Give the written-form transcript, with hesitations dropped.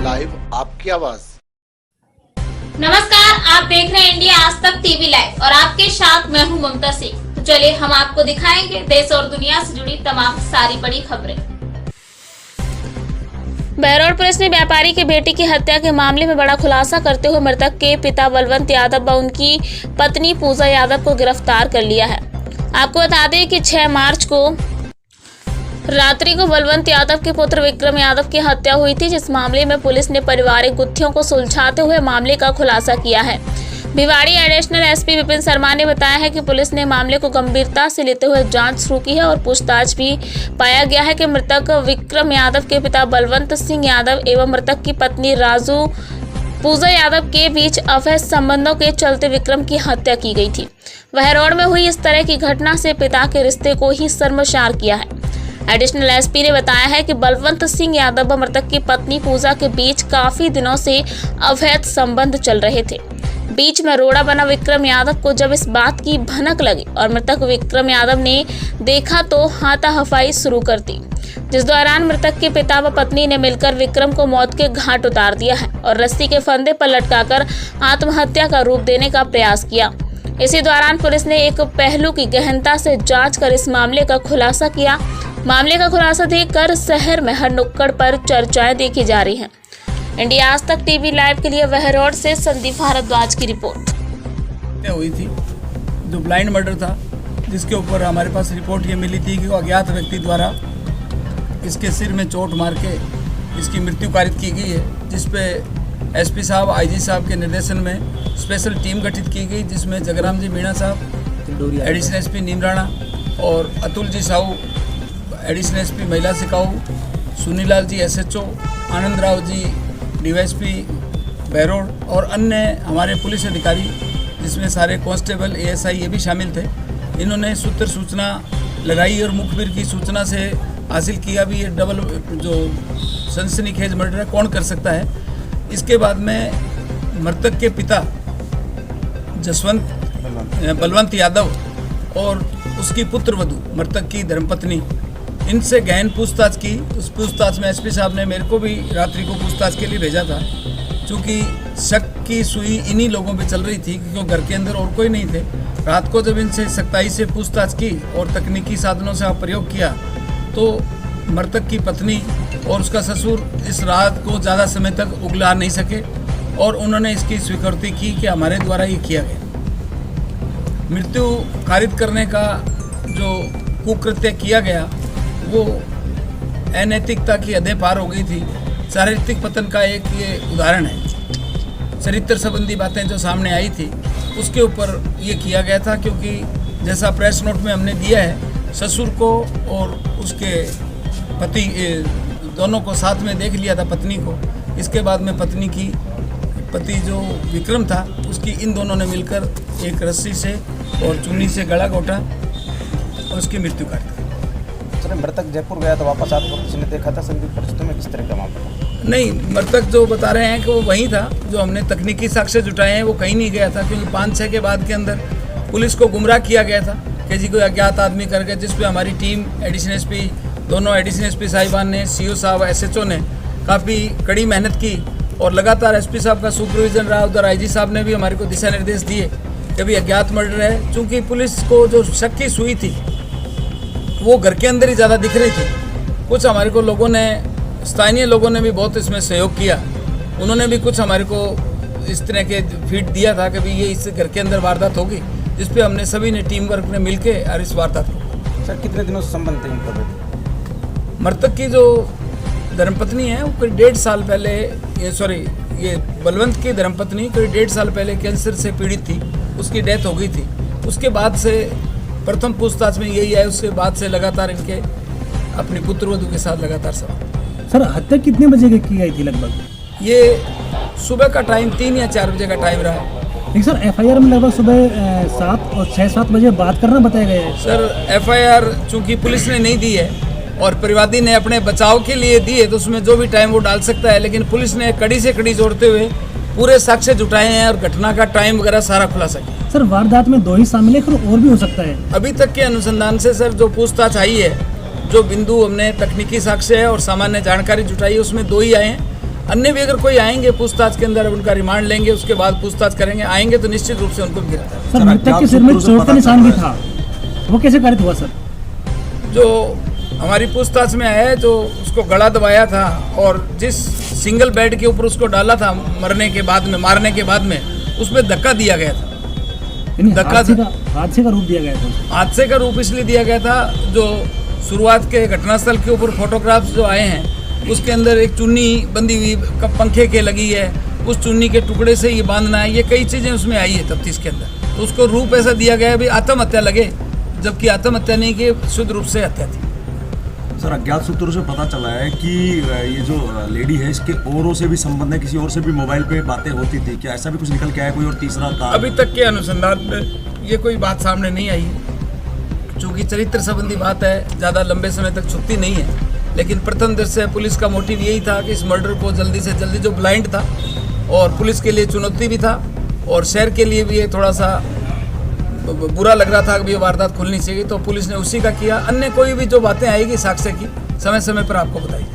Live आपकी आवाज। नमस्कार, आप देख रहे हैं इंडिया आज तक टीवी लाइव और आपके साथ मैं हूं ममता सिंह। तो चलिए हम आपको दिखाएंगे देश और दुनिया से जुड़ी तमाम सारी बड़ी खबरें। बहरौल पुलिस ने व्यापारी की बेटी की हत्या के मामले में बड़ा खुलासा करते हुए मृतक के पिता बलवंत यादव व उनकी पत्नी पूजा यादव को गिरफ्तार कर लिया है। आपको बता दें कि 6 मार्च को रात्रि को बलवंत यादव के पुत्र विक्रम यादव की हत्या हुई थी, जिस मामले में पुलिस ने पारिवारिक गुत्थियों को सुलझाते हुए मामले का खुलासा किया है। भिवाड़ी एडिशनल एसपी विपिन शर्मा ने बताया है कि पुलिस ने मामले को गंभीरता से लेते हुए जांच शुरू की है और पूछताछ भी पाया गया है कि मृतक विक्रम यादव के पिता बलवंत सिंह यादव एवं मृतक की पत्नी राजू पूजा यादव के बीच अवैध संबंधों के चलते विक्रम की हत्या की गई थी। बहरौल में हुई इस तरह की घटना से पिता के रिश्ते को ही शर्मसार किया है। एडिशनल एसपी ने बताया है कि बलवंत सिंह यादव व मृतक की पत्नी पूजा के बीच काफी दिनों से अवैध संबंध चल रहे थे। बीच में रोड़ा बना विक्रम यादव को जब इस बात की भनक लगी और मृतक विक्रम यादव ने देखा तो हाथापाई शुरू कर दी, जिस दौरान मृतक के पिता व पत्नी ने मिलकर विक्रम को मौत के घाट उतार दिया है और रस्सी के फंदे पर लटकाकर आत्महत्या का रूप देने का प्रयास किया। इसी दौरान पुलिस ने एक पहलू की गहनता से जांच कर इस मामले का खुलासा किया। मामले का खुलासा देखकर शहर में हर नुक्कड़ पर चर्चाएं देखी जा रही हैं। इंडिया आज तक टीवी लाइव के लिए बहरौल से संदीप भारद्वाज की रिपोर्ट। हुई थी जो ब्लाइंड मर्डर था, जिसके ऊपर हमारे पास रिपोर्ट ये मिली थी कि वो अज्ञात व्यक्ति द्वारा इसके सिर में चोट मार के इसकी मृत्यु कारित की गई है, जिसपे एसपी साहब आईजी साहब के निर्देशन में स्पेशल टीम गठित की गई, जिसमें जगराम जी मीणा साहब एडिशनल एसपी नीमराणा और अतुल जी साहू एडिशनल एसपी महिला सिकाऊ, सुनीलाल जी एसएचओ, आनंद राव जी डीवाईएसपी बहरौल और अन्य हमारे पुलिस अधिकारी, जिसमें सारे कांस्टेबल एएसआई ये भी शामिल थे। इन्होंने सूत्र सूचना लगाई और मुखबिर की सूचना से हासिल किया भी ये डबल जो सनसनीखेज मर्डर है कौन कर सकता है। इसके बाद में मृतक के पिता बलवंत यादव और उसकी पुत्रवधू मृतक की धर्मपत्नी, इनसे गहन पूछताछ की। उस पूछताछ में एसपी साहब ने मेरे को भी रात्रि को पूछताछ के लिए भेजा था, क्योंकि शक की सुई इन्हीं लोगों पे चल रही थी, क्योंकि घर के अंदर और कोई नहीं थे। रात को जब इनसे सख्ताई से पूछताछ की और तकनीकी साधनों से प्रयोग किया तो मृतक की पत्नी और उसका ससुर इस रात को ज़्यादा समय तक उगला नहीं सके और उन्होंने इसकी स्वीकृति की कि हमारे द्वारा ये किया गया। मृत्यु कारित करने का जो कुकृत्य किया गया वो अनैतिकता की हदें पार हो गई थी। चारित्रिक पतन का एक ये उदाहरण है। चरित्र संबंधी बातें जो सामने आई थी उसके ऊपर ये किया गया था, क्योंकि जैसा प्रेस नोट में हमने दिया है, ससुर को और उसके पति दोनों को साथ में देख लिया था, पत्नी को। इसके बाद में पति जो विक्रम था उसकी इन दोनों ने मिलकर एक रस्सी से और चुन्नी से गला घोटा और उसकी मृत्यु कर दी। मृतक जयपुर गया तो वापस आकर किसी ने देखा था संदिग्ध परिस्थितियों में, किस तरह का मामला? नहीं, मृतक जो बता रहे हैं कि वो वहीं था। जो हमने तकनीकी साक्ष्य जुटाए हैं वो कहीं नहीं गया था, क्योंकि 5-6 के बाद के अंदर पुलिस को गुमराह किया गया था कि जी कोई अज्ञात आदमी करके, जिस पे हमारी टीम एडिशनल एसपी, दोनों एडिशनल एसपी साहिबान ने, सीओ साहब, एसएचओ ने काफ़ी कड़ी मेहनत की और लगातार एसपी साहब का सुपरविजन रहा। उधर आईजी साहब ने भी हमारे को दिशा निर्देश दिए कि भाई अज्ञात मर्डर है। चूँकि पुलिस को जो शक की सुई थी वो घर के अंदर ही ज़्यादा दिख रही थी। कुछ हमारे को लोगों ने, स्थानीय लोगों ने भी बहुत इसमें सहयोग किया। उन्होंने भी कुछ हमारे को इस तरह के फीड दिया था कि भाई ये इस घर के अंदर वारदात होगी, जिस पे हमने सभी ने टीम वर्क में मिल के और इस वारदात को। सर कितने दिनों से संबंध थे इनका? मृतक की जो धर्मपत्नी है वो करीब 1.5 साल पहले, ये बलवंत की धर्मपत्नी करीब 1.5 साल पहले कैंसर से पीड़ित थी, उसकी डेथ हो गई थी। उसके बाद से प्रथम पूछताछ में यही है, उसके बाद से लगातार इनके अपनी पुत्रवधू के साथ लगातार सवाल। सर हत्या कितने बजे की गई थी लगभग? ये सुबह का टाइम 3 या 4 बजे का टाइम रहा। लेकिन सर एफआईआर में लगभग सुबह 7 और 6-7 बजे बात करना बताया गया है। सर एफआईआर चूंकि पुलिस ने नहीं दी है और परिवादी ने अपने बचाव के लिए दी है, तो उसमें जो भी टाइम वो डाल सकता है, लेकिन पुलिस ने कड़ी से कड़ी जोड़ते हुए पूरे साक्ष्य जुटाए हैं और घटना का टाइम वगैरह सारा खुलासा किया। सर वारदात में 2 ही शामिल है और भी हो सकता है? अभी तक के अनुसंधान से सर जो पूछताछ आई है, जो बिंदु हमने तकनीकी साक्ष्य है और सामान्य जानकारी जुटाई है, उसमें 2 ही आए हैं। अन्य भी अगर कोई आएंगे पूछताछ के अंदर उनका रिमांड लेंगे, उसके बाद पूछताछ करेंगे, आएंगे तो निश्चित रूप से उनको भी गिरफ्तार। सर मृतक के सिर में चोट का निशान भी था, वो कैसे कारित हुआ सर? जो हमारी पूछताछ में आया है, जो उसको गला दबाया था और जिस सिंगल बेड के ऊपर उसको डाला था मारने के बाद में उसमें धक्का दिया गया था। यानी धक्का हादसे का रूप दिया गया था। हादसे का रूप इसलिए दिया गया था, जो शुरुआत के घटनास्थल के ऊपर फोटोग्राफ्स जो आए हैं उसके अंदर एक चुन्नी बंधी हुई पंखे के लगी है, उस चुन्नी के टुकड़े से ये बांधना है, ये कई चीज़ें उसमें आई है तफ्तीश के अंदर। तो उसको रूप ऐसा दिया गया है भी आत्महत्या लगे, जबकि आत्महत्या नहीं की, शुद्ध रूप से हत्या थी। सर अज्ञात सूत्रों से पता चला है कि ये जो लेडी है इसके औरों से भी संबंध है, किसी और से भी मोबाइल पे बातें होती थी, क्या ऐसा भी कुछ निकल के आया कोई और तीसरा था? अभी तक के अनुसंधान में ये कोई बात सामने नहीं आई है। चूँकि चरित्र संबंधी बात है, ज़्यादा लंबे समय तक छुपती नहीं है, लेकिन प्रथम दृष्टया पुलिस का मोटिव यही था कि इस मर्डर को जल्दी से जल्दी, जो ब्लाइंड था और पुलिस के लिए चुनौती भी था और शहर के लिए भी ये थोड़ा सा बुरा लग रहा था कि ये वारदात खुलनी चाहिए, तो पुलिस ने उसी का किया। अन्य कोई भी जो बातें आएगी साक्ष्य की समय समय पर आपको बताई।